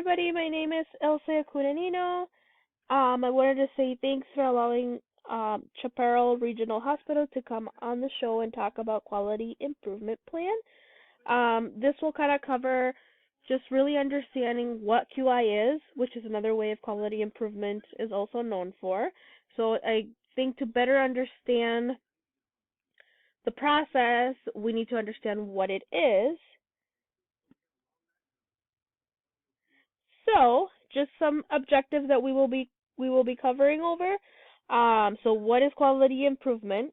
everybody. My name is Elsa Cunanino. I wanted to say thanks for allowing Chaparral Regional Hospital to come on the show and talk about quality improvement plan. This will kind of cover just really understanding what QI is, which is another way of quality improvement is also known for. So I think to better understand the process, we need to understand what it is. So, just some objectives that we will be covering over. So what is quality improvement?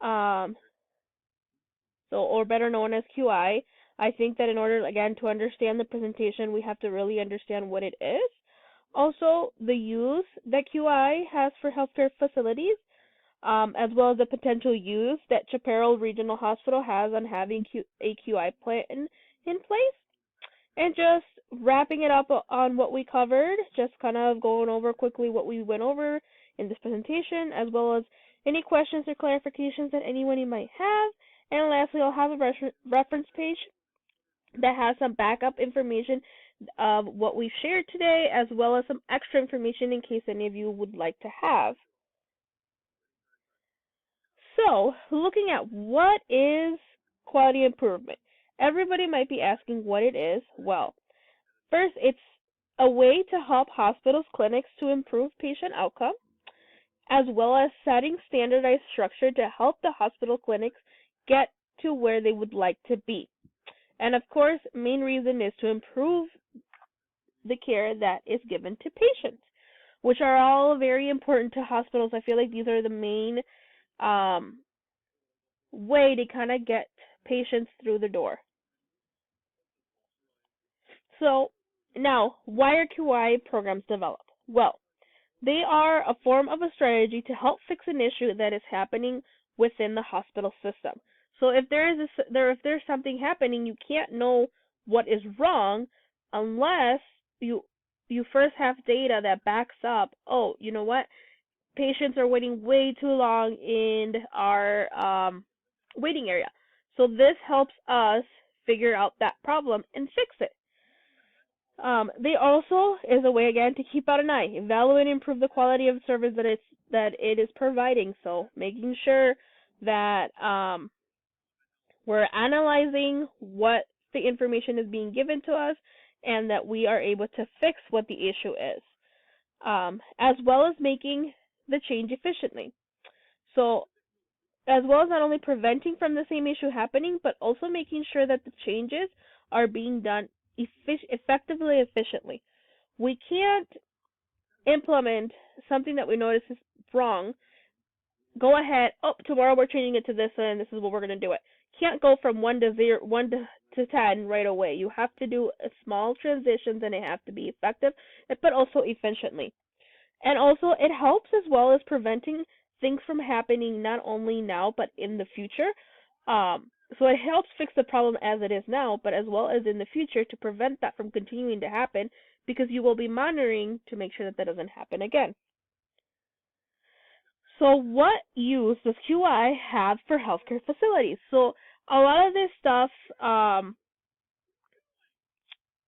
Um, or better known as QI. I think that in order again to understand the presentation, we have to really understand what it is. Also, the use that QI has for healthcare facilities, as well as the potential use that Chaparral Regional Hospital has on having a QI plan in place. And just wrapping it up on what we covered, just kind of going over quickly what we went over in this presentation, as well as any questions or clarifications that anyone you might have. And lastly, I'll have a reference page that has some backup information of what we've shared today, as well as some extra information in case any of you would like to have. So, looking at what is quality improvement, everybody might be asking what it is. Well, first, it's a way to help hospitals, clinics to improve patient outcome, as well as setting standardized structure to help the hospital clinics get to where they would like to be. And of course, main reason is to improve the care that is given to patients, which are all very important to hospitals. I feel like these are the main um, way to kind of get patients through the door. So now, why are QI programs developed? Well, they are a form of a strategy to help fix an issue that is happening within the hospital system. So if there's something happening, you can't know what is wrong unless you first have data that backs up, oh, you know what? Patients are waiting way too long in our waiting area. So this helps us figure out that problem and fix it. They also is a way again to keep out an eye, evaluate and improve the quality of service that it is providing. So making sure that we're analyzing what the information is being given to us and that we are able to fix what the issue is, as well as making the change efficiently. So as well as not only preventing from the same issue happening, but also making sure that the changes are being done effectively, efficiently. We can't implement something that we notice is wrong. Go ahead. Oh, tomorrow we're changing it to this, and this is what we're gonna do it. Can't go from 1 to 10 right away. You have to do small transitions, and it have to be effective, but also efficiently. And also, it helps as well as preventing things from happening not only now but in the future. So it helps fix the problem as it is now, but as well as in the future to prevent that from continuing to happen because you will be monitoring to make sure that that doesn't happen again. So what use does QI have for healthcare facilities? So a lot of this stuff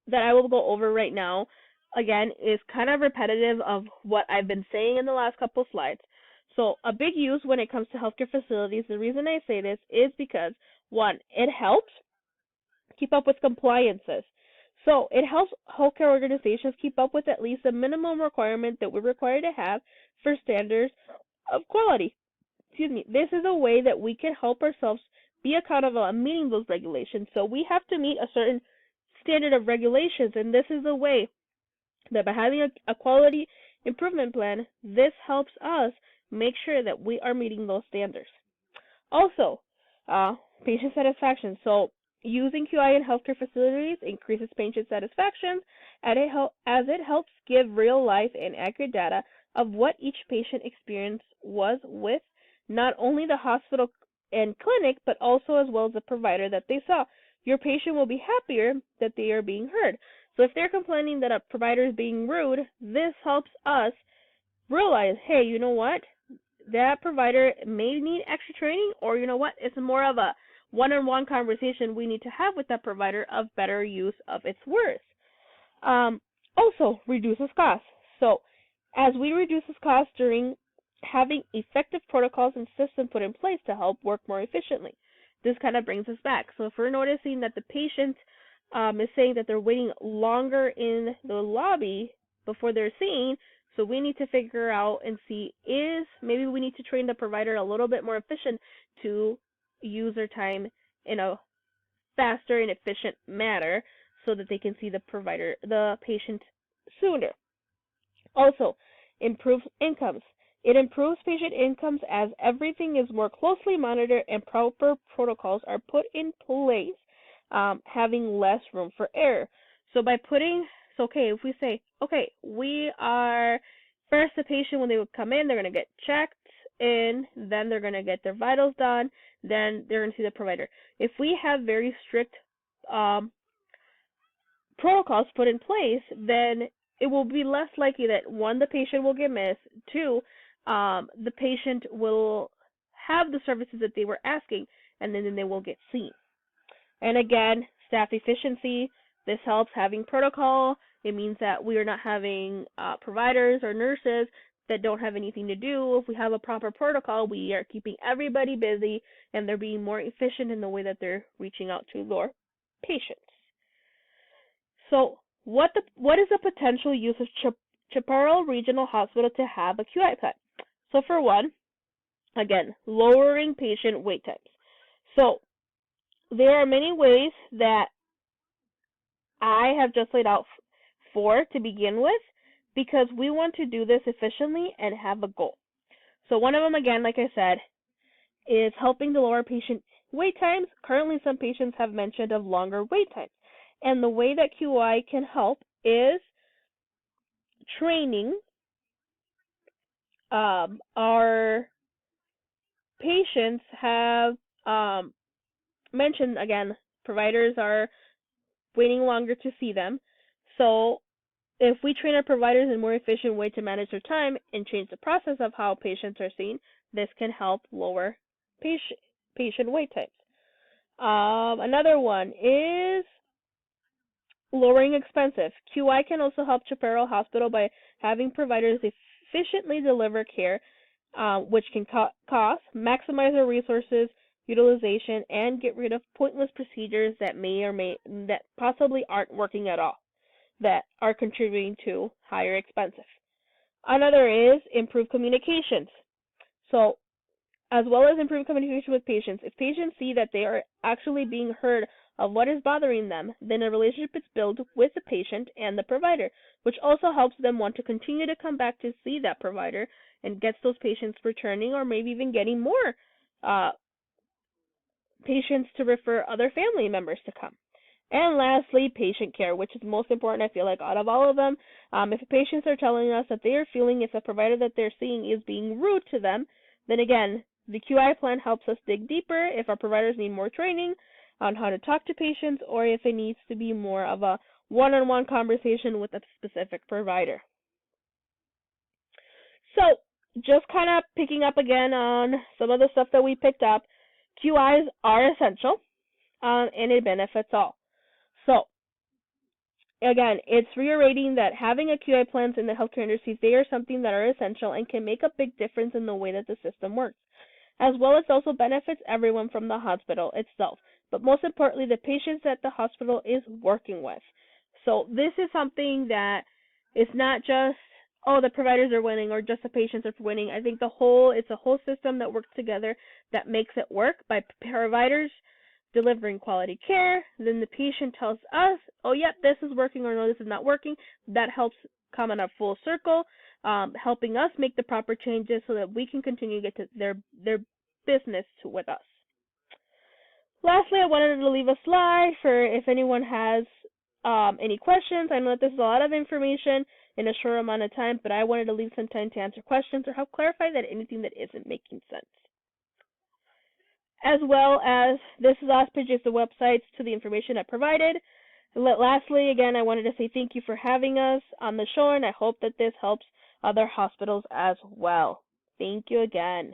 that I will go over right now, again, is kind of repetitive of what I've been saying in the last couple slides. So a big use when it comes to healthcare facilities, the reason I say this is because, one, it helps keep up with compliances. So it helps healthcare organizations keep up with at least a minimum requirement that we're required to have for standards of quality. Excuse me. This is a way that we can help ourselves be accountable and meeting those regulations. So we have to meet a certain standard of regulations, and this is a way that by having a quality improvement plan, this helps us make sure that we are meeting those standards. Also, patient satisfaction. So using QI in healthcare facilities increases patient satisfaction as it helps give real life and accurate data of what each patient experience was with not only the hospital and clinic, but also as well as the provider that they saw. Your patient will be happier that they are being heard. So if they're complaining that a provider is being rude, this helps us realize, hey, you know what? That provider may need extra training, or you know what? It's more of a one-on-one conversation we need to have with that provider of better use of its words. Also reduces costs. So as we reduce costs during having effective protocols and systems put in place to help work more efficiently. This kind of brings us back. So if we're noticing that the patient is saying that they're waiting longer in the lobby before they're seen, so we need to figure out and see maybe we need to train the provider a little bit more efficient to use their time in a faster and efficient manner so that they can see the patient sooner. Also, improves incomes. It improves patient incomes as everything is more closely monitored and proper protocols are put in place, having less room for error. So if we say, okay, we are first the patient when they would come in, they're going to get checked in, then they're going to get their vitals done, then they're going to see the provider. If we have very strict protocols put in place, then it will be less likely that one, the patient will get missed, two, the patient will have the services that they were asking, and then they will get seen. And again, staff efficiency. This helps having protocol. It means that we are not having providers or nurses that don't have anything to do. If we have a proper protocol, we are keeping everybody busy, and they're being more efficient in the way that they're reaching out to their patients. So, what is the potential use of Chaparral Regional Hospital to have a QI plan? So, for one, again, lowering patient wait times. So, there are many ways that I have just laid out to begin with, because we want to do this efficiently and have a goal. So, one of them, again, like I said, is helping to lower patient wait times. Currently, some patients have mentioned of longer wait times. And the way that QI can help is training our patients have mentioned, again, providers are waiting longer to see them. So if we train our providers in a more efficient way to manage their time and change the process of how patients are seen, this can help lower patient wait times. Another one is lowering expenses. QI can also help Chaparral Hospital by having providers efficiently deliver care, which can cost, maximize our resources utilization, and get rid of pointless procedures that that possibly aren't working at all, that are contributing to higher expenses. Another is improved communications. So, as well as improved communication with patients. If patients see that they are actually being heard of what is bothering them, then a relationship is built with the patient and the provider, which also helps them want to continue to come back to see that provider and gets those patients returning, or maybe even getting more patients to refer other family members to come. And lastly, patient care, which is most important, I feel like, out of all of them. If patients are telling us that they are feeling if the provider that they're seeing is being rude to them, then again, the QI plan helps us dig deeper if our providers need more training on how to talk to patients, or if it needs to be more of a one-on-one conversation with a specific provider. So, just kind of picking up again on some of the stuff that we picked up, QIs are essential, and it benefits all. So, again, it's reiterating that having a QI plans in the healthcare industry, they are something that are essential and can make a big difference in the way that the system works, as well as also benefits everyone from the hospital itself, but most importantly, the patients that the hospital is working with. So this is something that is not just, oh, the providers are winning or just the patients are winning. I think it's a whole system that works together that makes it work by providers delivering quality care. Then the patient tells us, oh, yep, this is working, or no, this is not working. That helps come in a full circle, helping us make the proper changes so that we can continue to get to their business with us. Lastly, I wanted to leave a slide for if anyone has any questions. I know that this is a lot of information in a short amount of time, but I wanted to leave some time to answer questions or help clarify that anything that isn't making sense. As well as this last page is the websites to the information I provided. Lastly, again, I wanted to say thank you for having us on the show, and I hope that this helps other hospitals as well. Thank you again.